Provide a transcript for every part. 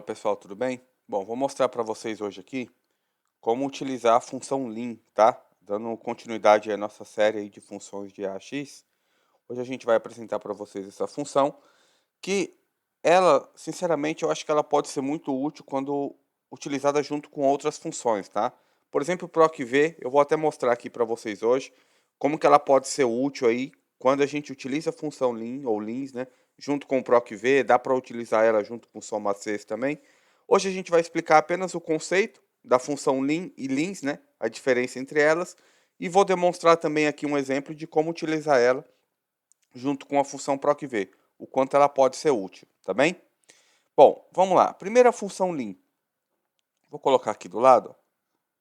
Fala pessoal, tudo bem? Bom, vou mostrar para vocês hoje aqui como utilizar a função lin, tá? Dando continuidade à nossa série aí de funções de AX. Hoje a gente vai apresentar para vocês essa função que ela, sinceramente, eu acho que ela pode ser muito útil quando utilizada junto com outras funções, tá? Por exemplo, o procv, eu vou até mostrar aqui para vocês hoje como que ela pode ser útil aí quando a gente utiliza a função lin ou lins, né? Junto com o procv, dá para utilizar ela junto com soma Cs também. Hoje a gente vai explicar apenas o conceito da função lin e lins, né? A diferença entre elas. E vou demonstrar também aqui um exemplo de como utilizar ela junto com a função procv, o quanto ela pode ser útil, tá bem? Bom, vamos lá. Primeira função lin. Vou colocar aqui do lado.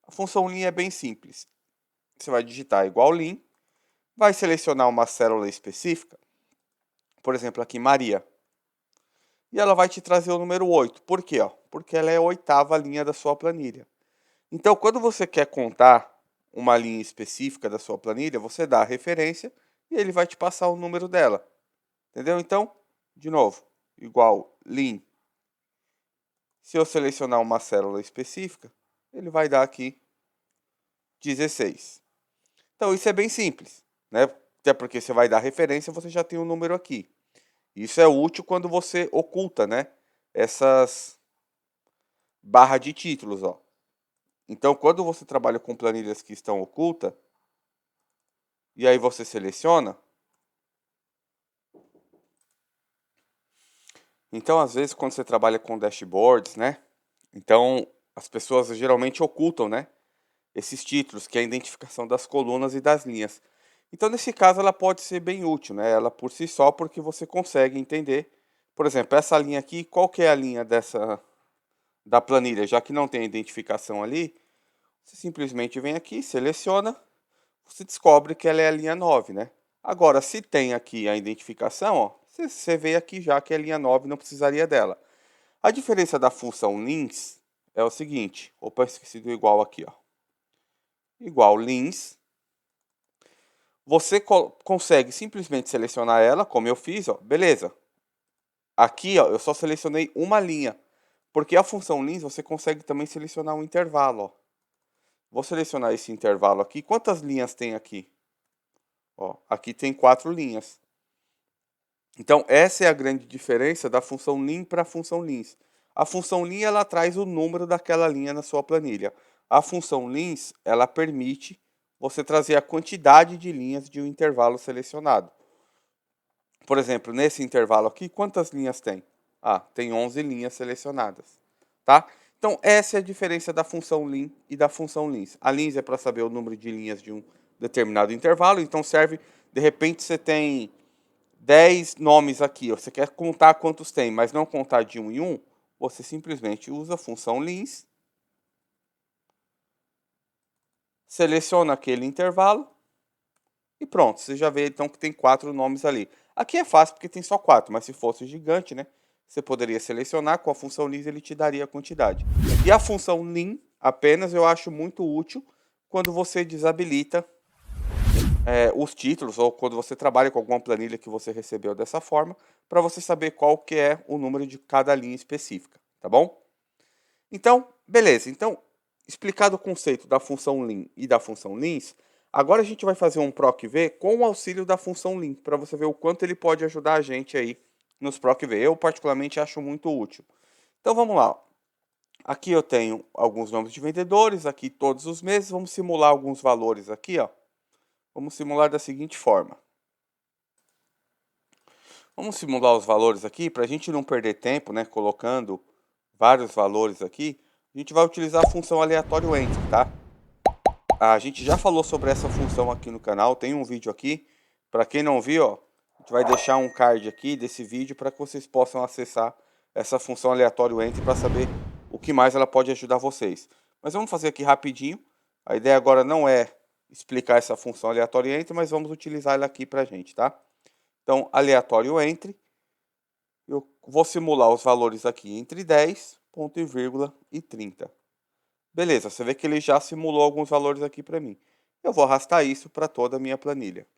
A função lin é bem simples. Você vai digitar igual lin, vai selecionar uma célula específica, por exemplo, aqui Maria, e ela vai te trazer o número 8. Por quê? Porque ela é a oitava linha da sua planilha. Então, quando você quer contar uma linha específica da sua planilha, você dá a referência e ele vai te passar o número dela. Entendeu? Então, de novo, igual lin. Se eu selecionar uma célula específica, ele vai dar aqui 16. Então, isso é bem simples, né? Até porque você vai dar referência, você já tem o número aqui. Isso é útil quando você oculta, né? Essas barras de títulos, ó. Então, quando você trabalha com planilhas que estão ocultas, e aí você seleciona, então, às vezes, quando você trabalha com dashboards, né? Então, as pessoas geralmente ocultam, né? Esses títulos, que é a identificação das colunas e das linhas. Então, nesse caso, ela pode ser bem útil, né? Ela por si só, porque você consegue entender. Por exemplo, essa linha aqui, qual que é a linha da planilha? Já que não tem identificação ali, você simplesmente vem aqui, seleciona, você descobre que ela é a linha 9, né? Agora, se tem aqui a identificação, ó, você vê aqui já que é a linha 9, não precisaria dela. A diferença da função lins é o seguinte, opa, esqueci do igual aqui, ó. Igual lins, você consegue simplesmente selecionar ela, como eu fiz, ó, beleza. Aqui, ó, eu só selecionei uma linha, porque a função lins você consegue também selecionar um intervalo, ó. Vou selecionar esse intervalo aqui. Quantas linhas tem aqui? Ó, aqui tem 4 linhas. Então, essa é a grande diferença da função lin para a função lins. A função lin, ela traz o número daquela linha na sua planilha. A função lins, ela permite você trazer a quantidade de linhas de um intervalo selecionado. Por exemplo, nesse intervalo aqui, quantas linhas tem? Ah, tem 11 linhas selecionadas, tá? Então, essa é a diferença da função lin e da função lins. A lins é para saber o número de linhas de um determinado intervalo, então serve, de repente você tem 10 nomes aqui, você quer contar quantos tem, mas não contar de um em um, você simplesmente usa a função lins, seleciona aquele intervalo e pronto, você já vê então que tem 4 nomes ali. Aqui é fácil porque tem só 4, mas se fosse gigante, né, você poderia selecionar, com a função lins ele te daria a quantidade. E a função lin apenas eu acho muito útil quando você desabilita os títulos, ou quando você trabalha com alguma planilha que você recebeu dessa forma, para você saber qual que é o número de cada linha específica, tá bom? Então, beleza. Então, explicado o conceito da função lin e da função lins, agora a gente vai fazer um procv com o auxílio da função lin, para você ver o quanto ele pode ajudar a gente aí nos procv. Eu, particularmente, acho muito útil. Então, vamos lá. Aqui eu tenho alguns nomes de vendedores, aqui todos os meses. Vamos simular alguns valores aqui, ó. Vamos simular da seguinte forma. Vamos simular os valores aqui, para a gente não perder tempo, né, colocando vários valores aqui. A gente vai utilizar a função aleatório entre, tá? A gente já falou sobre essa função aqui no canal, tem um vídeo aqui. Para quem não viu, ó, a gente vai deixar um card aqui desse vídeo para que vocês possam acessar essa função aleatório entre para saber o que mais ela pode ajudar vocês. Mas vamos fazer aqui rapidinho. A ideia agora não é explicar essa função aleatório entre, mas vamos utilizar ela aqui para a gente, tá? Então, aleatório entre, eu vou simular os valores aqui entre 10, ponto e vírgula e 30. Beleza, você vê que ele já simulou alguns valores aqui para mim. Eu vou arrastar isso para toda a minha planilha.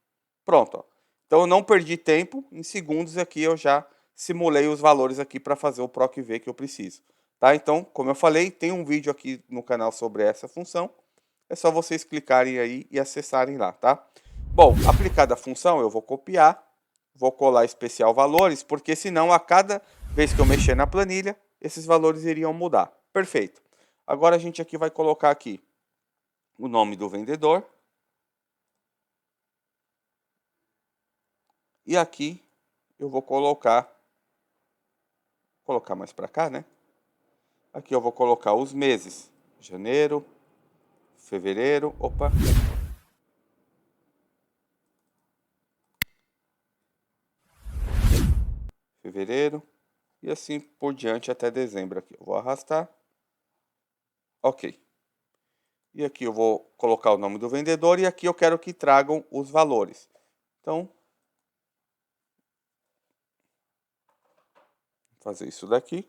Pronto, ó. Então eu não perdi tempo, em segundos aqui eu já simulei os valores aqui para fazer o procv que eu preciso. tá? Então, como eu falei, tem um vídeo aqui no canal sobre essa função. É só vocês clicarem aí e acessarem lá, tá? Bom, aplicada a função, eu vou copiar, vou colar especial valores, porque senão a cada vez que eu mexer na planilha, esses valores iriam mudar. Perfeito. Agora a gente aqui vai colocar aqui o nome do vendedor. E aqui eu vou colocar mais para cá, né? Aqui eu vou colocar os meses. Janeiro, fevereiro, opa. Fevereiro e assim por diante até dezembro aqui. Eu vou arrastar. Ok. E aqui eu vou colocar o nome do vendedor e aqui eu quero que tragam os valores. Então, vou fazer isso daqui.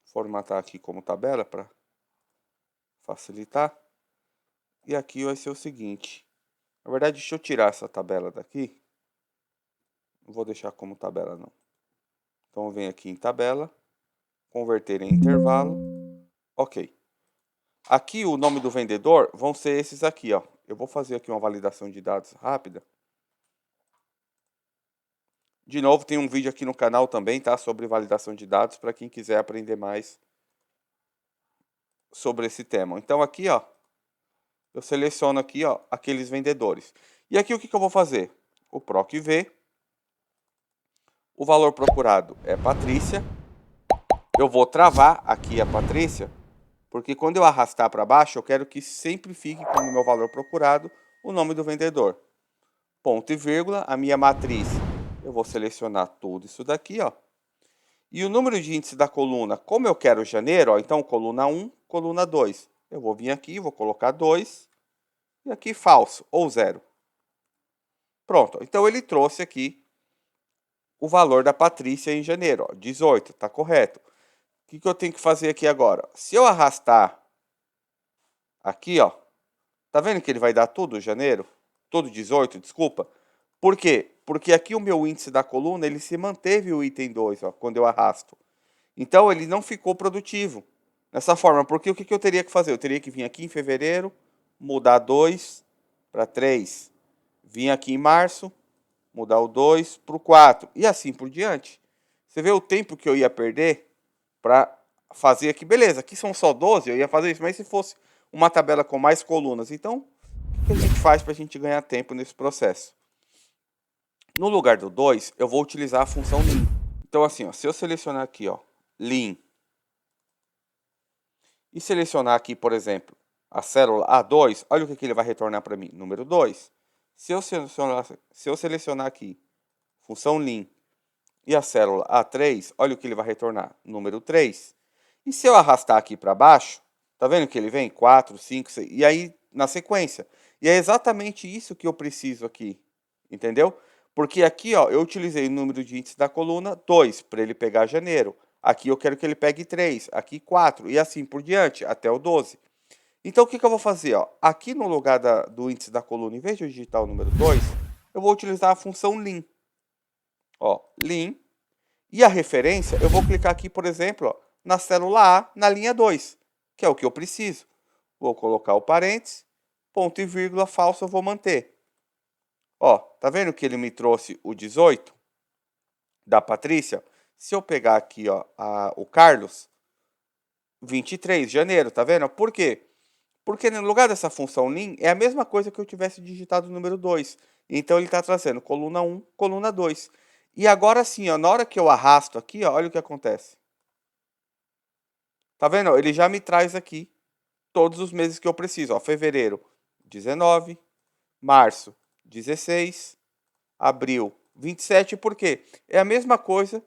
Formatar aqui como tabela para facilitar. E aqui vai ser o seguinte. Na verdade, deixa eu tirar essa tabela daqui. Não vou deixar como tabela não. Então, eu venho aqui em tabela, converter em intervalo. Ok. Aqui o nome do vendedor vão ser esses aqui, ó. Eu vou fazer aqui uma validação de dados rápida. De novo, tem um vídeo aqui no canal também, tá? Sobre validação de dados, para quem quiser aprender mais sobre esse tema. Então aqui, ó, eu seleciono aqui, ó, aqueles vendedores. E aqui o que eu vou fazer? O PROC V. O valor procurado é Patrícia. Eu vou travar aqui a Patrícia, porque quando eu arrastar para baixo, eu quero que sempre fique como meu valor procurado o nome do vendedor. Ponto e vírgula, a minha matriz, eu vou selecionar tudo isso daqui, ó. E o número de índice da coluna, como eu quero janeiro, ó, então coluna 1, coluna 2. Eu vou vir aqui, vou colocar 2, e aqui falso, ou 0. Pronto, então ele trouxe aqui o valor da Patrícia em janeiro, ó, 18, tá correto. O que eu tenho que fazer aqui agora? Se eu arrastar aqui, ó, tá vendo que ele vai dar tudo janeiro? Todo 18, desculpa. Por quê? Porque aqui o meu índice da coluna, ele se manteve o item 2, ó, quando eu arrasto. Então, ele não ficou produtivo. Dessa forma, porque o que eu teria que fazer? Eu teria que vir aqui em fevereiro, mudar 2 para 3. Vim aqui em março, mudar o 2 para o 4. E assim por diante. Você vê o tempo que eu ia perder para fazer aqui. Beleza, aqui são só 12, eu ia fazer isso. Mas se fosse uma tabela com mais colunas? Então, o que a gente faz para a gente ganhar tempo nesse processo? No lugar do 2, eu vou utilizar a função lim. Então, assim, ó, se eu selecionar aqui, ó, lim, e selecionar aqui, por exemplo, a célula A2, olha o que ele vai retornar para mim, número 2. Se eu selecionar aqui, função lim, e a célula A3, olha o que ele vai retornar, número 3. E se eu arrastar aqui para baixo, tá vendo que ele vem? 4, 5, 6, e aí na sequência. E é exatamente isso que eu preciso aqui, entendeu? Porque aqui, ó, eu utilizei o número de índice da coluna 2 para ele pegar janeiro. Aqui eu quero que ele pegue 3, aqui 4 e assim por diante, até o 12. Então o que eu vou fazer? Ó? Aqui no lugar do índice da coluna, em vez de eu digitar o número 2, eu vou utilizar a função lim. Ó, lim. E a referência, eu vou clicar aqui, por exemplo, ó, na célula A, na linha 2, que é o que eu preciso. Vou colocar o parênteses, ponto e vírgula, falso eu vou manter. Ó, tá vendo que ele me trouxe o 18 da Patrícia? Se eu pegar aqui, ó, o Carlos, 23 de janeiro, tá vendo? Por quê? Porque no lugar dessa função lim, é a mesma coisa que eu tivesse digitado o número 2. Então ele está trazendo coluna 1, coluna 2. E agora sim, ó, na hora que eu arrasto aqui, ó, olha o que acontece. Tá vendo? Ele já me traz aqui todos os meses que eu preciso. Ó, fevereiro, 19, março, 16, abril, 27. Por quê? É a mesma coisa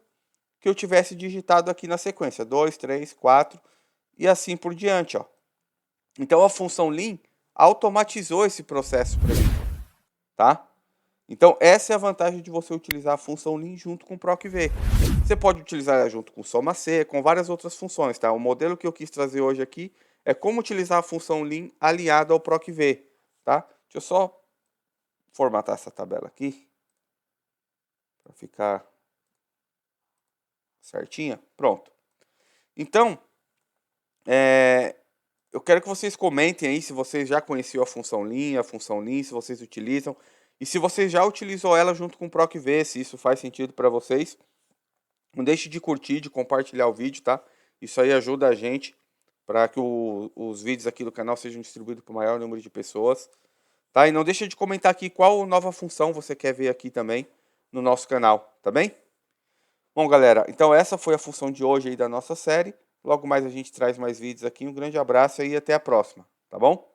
que eu tivesse digitado aqui na sequência. 2, 3, 4 e assim por diante. Ó. Então a função lim automatizou esse processo para mim. Tá? Então essa é a vantagem de você utilizar a função lim junto com o PROC-V. Você pode utilizar ela junto com soma C, com várias outras funções, tá? O modelo que eu quis trazer hoje aqui é como utilizar a função lim aliada ao PROC-V, tá? Deixa eu só formatar essa tabela aqui para ficar Certinha? Pronto. Então, eu quero que vocês comentem aí se vocês já conheciam a função lean, se vocês utilizam. E se você já utilizou ela junto com o ProcV, se isso faz sentido para vocês. Não deixe de curtir, de compartilhar o vídeo, tá? Isso aí ajuda a gente para que os vídeos aqui do canal sejam distribuídos para o maior número de pessoas. Tá? E não deixe de comentar aqui qual nova função você quer ver aqui também no nosso canal, tá bem? Bom, galera, então essa foi a função de hoje aí da nossa série. Logo mais a gente traz mais vídeos aqui. Um grande abraço e até a próxima, tá bom?